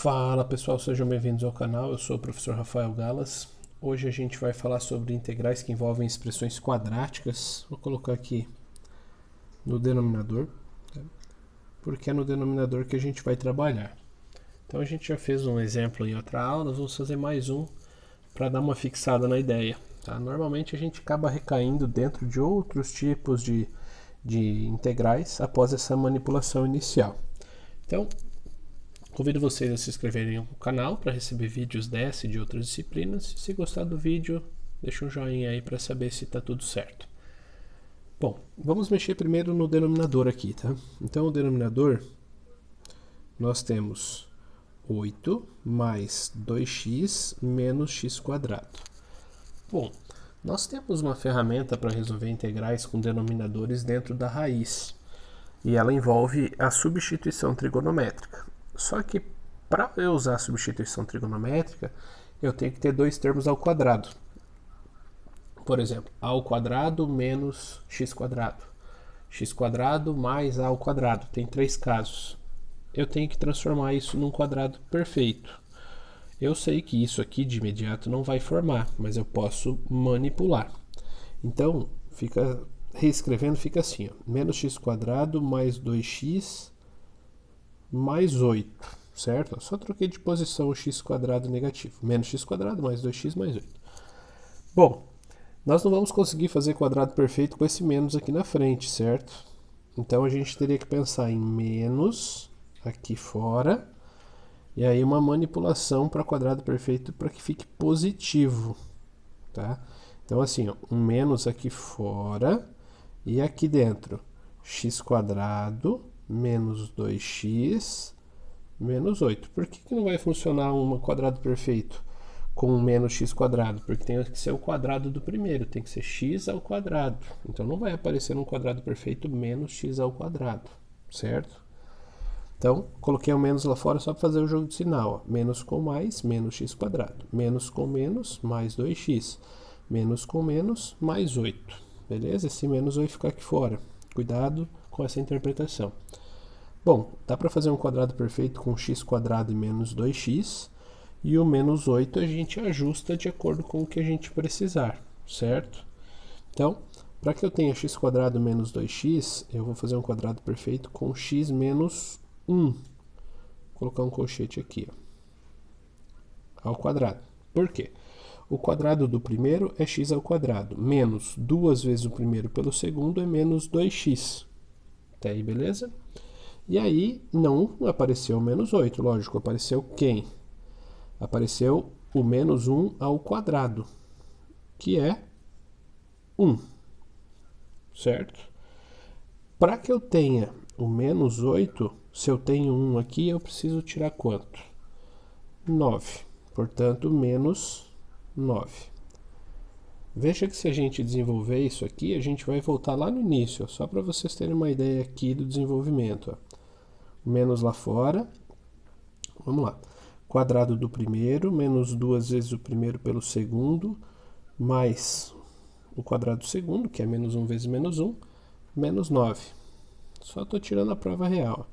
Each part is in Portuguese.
Fala pessoal, sejam bem-vindos ao canal, eu sou o professor Rafael Galas. Hoje a gente vai falar sobre integrais que envolvem expressões quadráticas. Vou colocar aqui no denominador, tá? Porque é no denominador que a gente vai trabalhar. Então a gente já fez um exemplo em outra aula, vamos fazer mais um para dar uma fixada na ideia. Tá? Normalmente a gente acaba recaindo dentro de outros tipos de integrais após essa manipulação inicial. Então, convido vocês a se inscreverem no canal para receber vídeos dessa e de outras disciplinas. Se gostar do vídeo, deixa um joinha aí para saber se está tudo certo. Bom, vamos mexer primeiro no denominador aqui, tá? Então, o denominador, nós temos 8 mais 2x menos x². Bom, nós temos uma ferramenta para resolver integrais com denominadores dentro da raiz. E ela envolve a substituição trigonométrica. Só que para eu usar a substituição trigonométrica, eu tenho que ter dois termos ao quadrado. Por exemplo, a ao quadrado menos x², x² mais a ao quadrado. Tem três casos. Eu tenho que transformar isso num quadrado perfeito. Eu sei que isso aqui de imediato não vai formar, mas eu posso manipular. Então, reescrevendo fica assim, ó, menos x² mais 2x mais 8, certo? Só troquei de posição o x² negativo. Menos x² mais 2x mais 8. Bom, nós não vamos conseguir fazer quadrado perfeito com esse menos aqui na frente, certo? Então a gente teria que pensar em menos aqui fora, e aí uma manipulação para quadrado perfeito para que fique positivo, tá? Então assim, ó, um menos aqui fora e aqui dentro, x² menos 2x menos 8. Por que não vai funcionar um quadrado perfeito com menos x²? Porque tem que ser o quadrado do primeiro, tem que ser x ao quadrado. Então não vai aparecer um quadrado perfeito menos x ao quadrado, certo? Então, coloquei o menos lá fora só para fazer o jogo de sinal. Ó. Menos com mais, menos x². Menos com menos, mais 2x. Menos com menos, mais 8. Beleza? Esse menos vai ficar aqui fora. Cuidado com essa interpretação. Bom, dá para fazer um quadrado perfeito com x² e menos 2x. E o menos 8 a gente ajusta de acordo com o que a gente precisar, certo? Então, para que eu tenha x² menos 2x, eu vou fazer um quadrado perfeito com x menos 1. Vou colocar um colchete aqui, ó, ao quadrado. Por quê? O quadrado do primeiro é x ao quadrado, menos 2 vezes o primeiro pelo segundo é menos 2x. Até aí, beleza? E aí, não apareceu o menos 8, lógico, apareceu quem? Apareceu o menos 1 ao quadrado, que é 1, certo? Para que eu tenha o menos 8, se eu tenho 1 aqui, eu preciso tirar quanto? 9, portanto, menos 9. Veja que se a gente desenvolver isso aqui, a gente vai voltar lá no início, ó, só para vocês terem uma ideia aqui do desenvolvimento. Ó. Menos lá fora, vamos lá, quadrado do primeiro, menos 2 vezes o primeiro pelo segundo, mais o quadrado do segundo, que é menos 1 vezes menos 1, menos 9. Só estou tirando a prova real.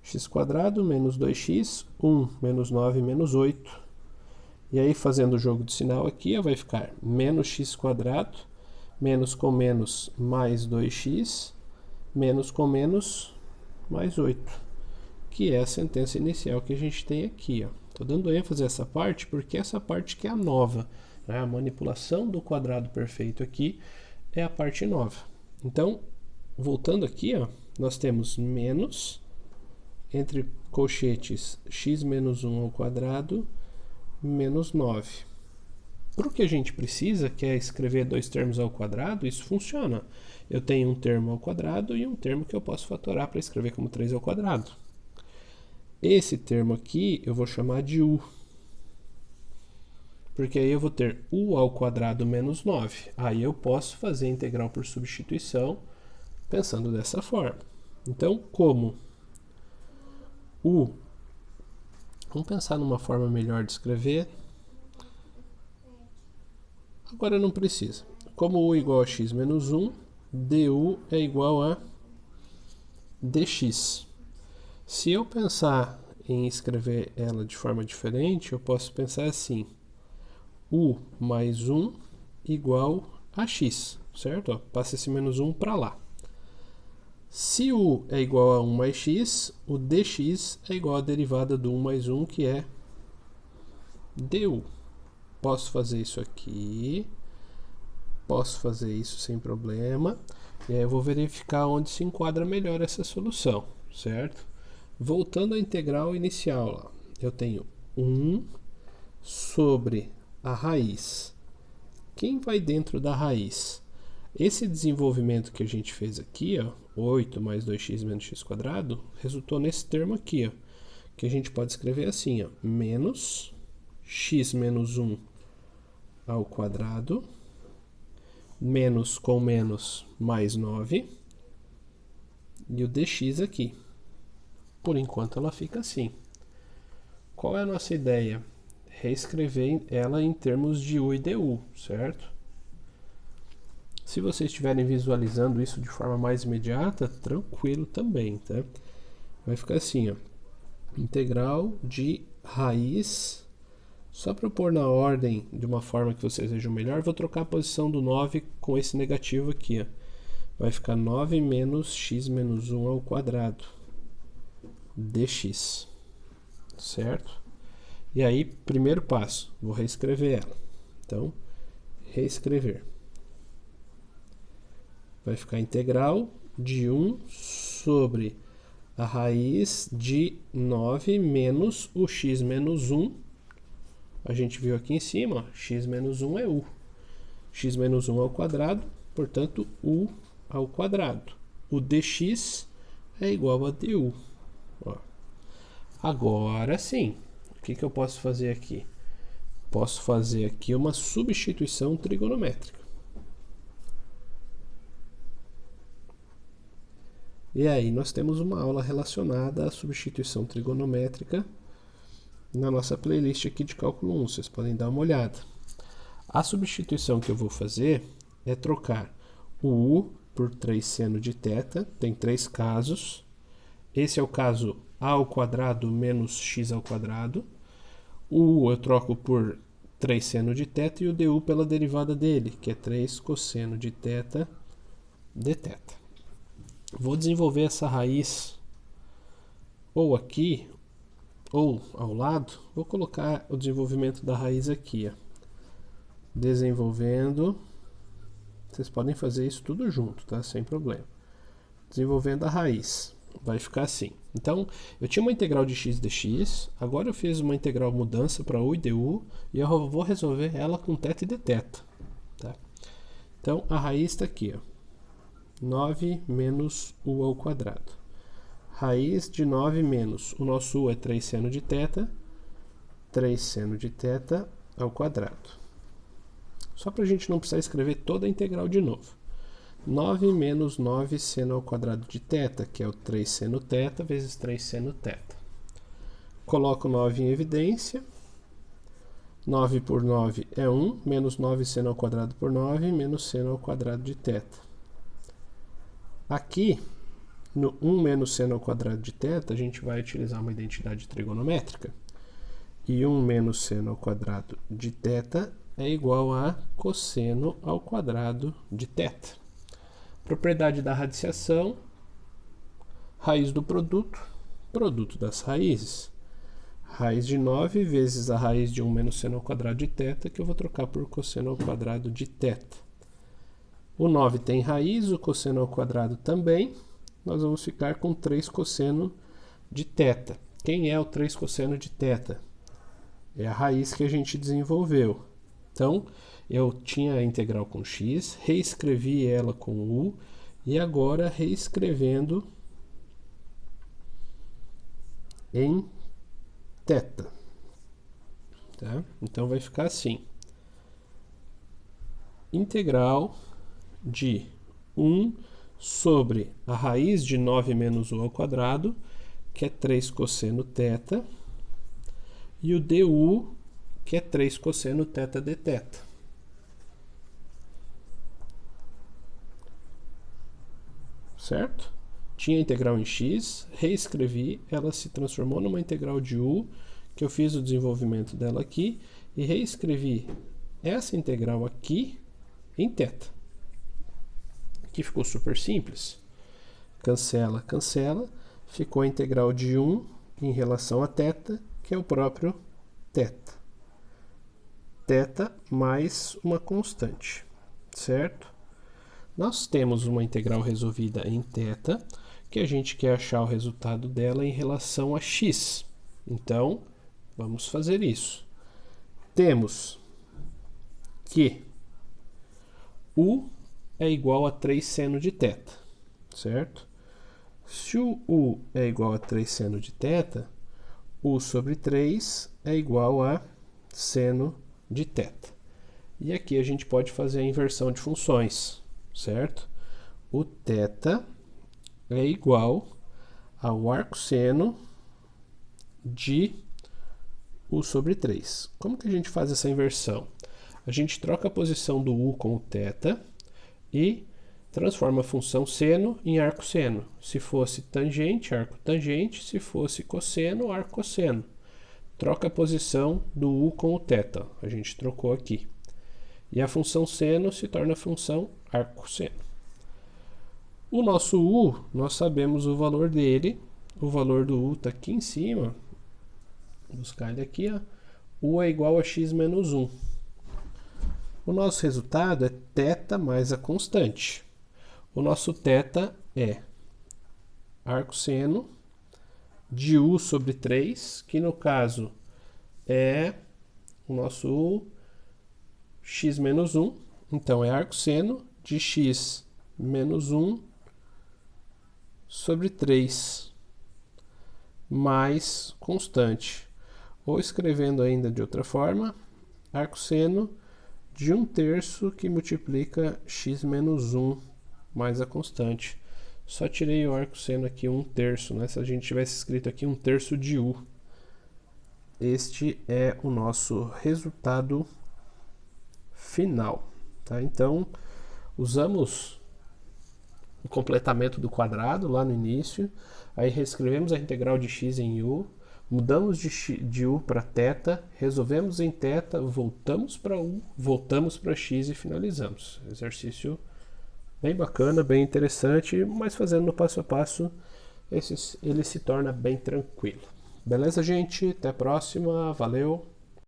x² menos 2x, 1 menos 9 menos 8. E aí, fazendo o jogo de sinal aqui, vai ficar menos x², menos com menos mais 2x, menos com menos mais 8. Que é a sentença inicial que a gente tem aqui. Estou dando ênfase a essa parte porque essa parte que é a nova. Né? A manipulação do quadrado perfeito aqui é a parte nova. Então, voltando aqui, ó, nós temos menos, entre colchetes, x menos 1 ao quadrado, menos 9. Para o que a gente precisa, que é escrever dois termos ao quadrado, isso funciona. Eu tenho um termo ao quadrado e um termo que eu posso fatorar para escrever como 3 ao quadrado. Esse termo aqui eu vou chamar de u. Porque aí eu vou ter u ao quadrado menos 9. Aí eu posso fazer a integral por substituição pensando dessa forma. Então, como u... Vamos pensar numa forma melhor de escrever. Agora não precisa. Como u é igual a x menos 1, du é igual a dx. Se eu pensar em escrever ela de forma diferente, eu posso pensar assim: u mais 1 igual a x, certo? Ó, passa esse menos 1 para lá. Se u é igual a 1 mais x, o dx é igual à derivada do 1 mais 1, que é du. Posso fazer isso aqui, posso fazer isso sem problema, e aí eu vou verificar onde se enquadra melhor essa solução, certo? Voltando à integral inicial, lá, eu tenho 1 sobre a raiz. Quem vai dentro da raiz? Esse desenvolvimento que a gente fez aqui, ó, 8 mais 2x menos x quadrado, resultou nesse termo aqui, ó, que a gente pode escrever assim, ó, menos x menos 1 ao quadrado, menos com menos mais 9, e o dx aqui. Por enquanto ela fica assim. Qual é a nossa ideia? Reescrever ela em termos de u e du, certo? Se vocês estiverem visualizando isso de forma mais imediata, tranquilo também, tá? Vai ficar assim, ó, integral de raiz. Só para eu pôr na ordem de uma forma que vocês vejam melhor, vou trocar a posição do 9 com esse negativo aqui, ó. Vai ficar 9 menos x menos 1 ao quadrado dx, certo? E aí, primeiro passo, vou reescrever ela. Então, reescrever. Vai ficar integral de 1 sobre a raiz de 9 menos o x menos 1. A gente viu aqui em cima, ó, x menos 1 é u. X menos 1 ao quadrado, portanto, u ao quadrado. O dx é igual a du. Ó. Agora sim, o que eu posso fazer aqui? Posso fazer aqui uma substituição trigonométrica. E aí nós temos uma aula relacionada à substituição trigonométrica na nossa playlist aqui de cálculo 1, vocês podem dar uma olhada. A substituição que eu vou fazer é trocar o u por 3 seno de θ, tem 3 casos. Esse é o caso a ao quadrado menos x ao quadrado. O u eu troco por 3 seno de θ e o du pela derivada dele, que é 3 cosseno de θ dθ. Vou desenvolver essa raiz ou aqui ou ao lado. Vou colocar o desenvolvimento da raiz aqui, ó. Desenvolvendo. Vocês podem fazer isso tudo junto, tá? Sem problema. Desenvolvendo a raiz. Vai ficar assim. Então, eu tinha uma integral de x dx, agora eu fiz uma integral mudança para u e du, e eu vou resolver ela com θ e dθ. Tá? Então, a raiz está aqui, ó. 9 menos u ao quadrado. Raiz de 9 menos, o nosso u é 3 seno de θ, 3 seno de θ ao quadrado. Só para a gente não precisar escrever toda a integral de novo. 9 menos 9 seno ao quadrado de θ, que é o 3 seno θ vezes 3 seno θ. Coloco 9 em evidência. 9 por 9 é 1, menos 9 seno ao quadrado por 9, menos seno ao quadrado de θ. Aqui, no 1 menos seno ao quadrado de θ, a gente vai utilizar uma identidade trigonométrica. E 1 menos seno ao quadrado de θ é igual a cosseno ao quadrado de θ. Propriedade da radiciação, raiz do produto, produto das raízes. Raiz de 9 vezes a raiz de 1 menos seno ao quadrado de θ, que eu vou trocar por cosseno ao quadrado de θ. O 9 tem raiz, o cosseno ao quadrado também. Nós vamos ficar com 3 cosseno de θ. Quem é o 3 cosseno de θ? É a raiz que a gente desenvolveu. Então, eu tinha a integral com x, reescrevi ela com u, e agora reescrevendo em θ. Tá? Então, vai ficar assim. Integral de 1 sobre a raiz de 9 menos u ao quadrado, que é 3 cosseno θ, e o du, que é 3 cosseno θ dθ. Certo? tinha integral em x, reescrevi, ela se transformou numa integral de u, que eu fiz o desenvolvimento dela aqui, e reescrevi essa integral aqui em θ. Aqui ficou super simples. Cancela, cancela, ficou a integral de 1 em relação a θ, que é o próprio θ. θ mais uma constante, certo? Nós temos uma integral resolvida em θ, que a gente quer achar o resultado dela em relação a x. Então, vamos fazer isso. Temos que u é igual a 3 seno de θ, certo? Se o u é igual a 3 seno de θ, u sobre 3 é igual a seno de θ. E aqui a gente pode fazer a inversão de funções, certo? O θ é igual ao arcosseno de u sobre 3. Como que a gente faz essa inversão? A gente troca a posição do u com o θ e transforma a função seno em arcosseno. Se fosse tangente, arco tangente. Se fosse cosseno, arco cosseno. Troca a posição do u com o θ. A gente trocou aqui. E a função seno se torna a função arcosseno. O nosso u, nós sabemos o valor dele. O valor do u está aqui em cima. Vou buscar ele aqui. Ó. U é igual a x menos 1. O nosso resultado é θ mais a constante. O nosso θ é arcosseno de u sobre 3, que no caso é o nosso u, x menos 1. Então é arcosseno de x menos 1 sobre 3 mais constante. Ou escrevendo ainda de outra forma, arcosseno de 1/3 que multiplica x menos 1 mais a constante. Só tirei o arcosseno aqui 1/3, né? Se a gente tivesse escrito aqui 1/3 de u. Este é o nosso resultado final, tá? Então, usamos o completamento do quadrado lá no início, aí reescrevemos a integral de x em u, mudamos de u para θ, resolvemos em θ, voltamos para u, voltamos para x e finalizamos. Exercício bem bacana, bem interessante, mas fazendo no passo a passo, ele se torna bem tranquilo. Beleza, gente? Até a próxima. Valeu!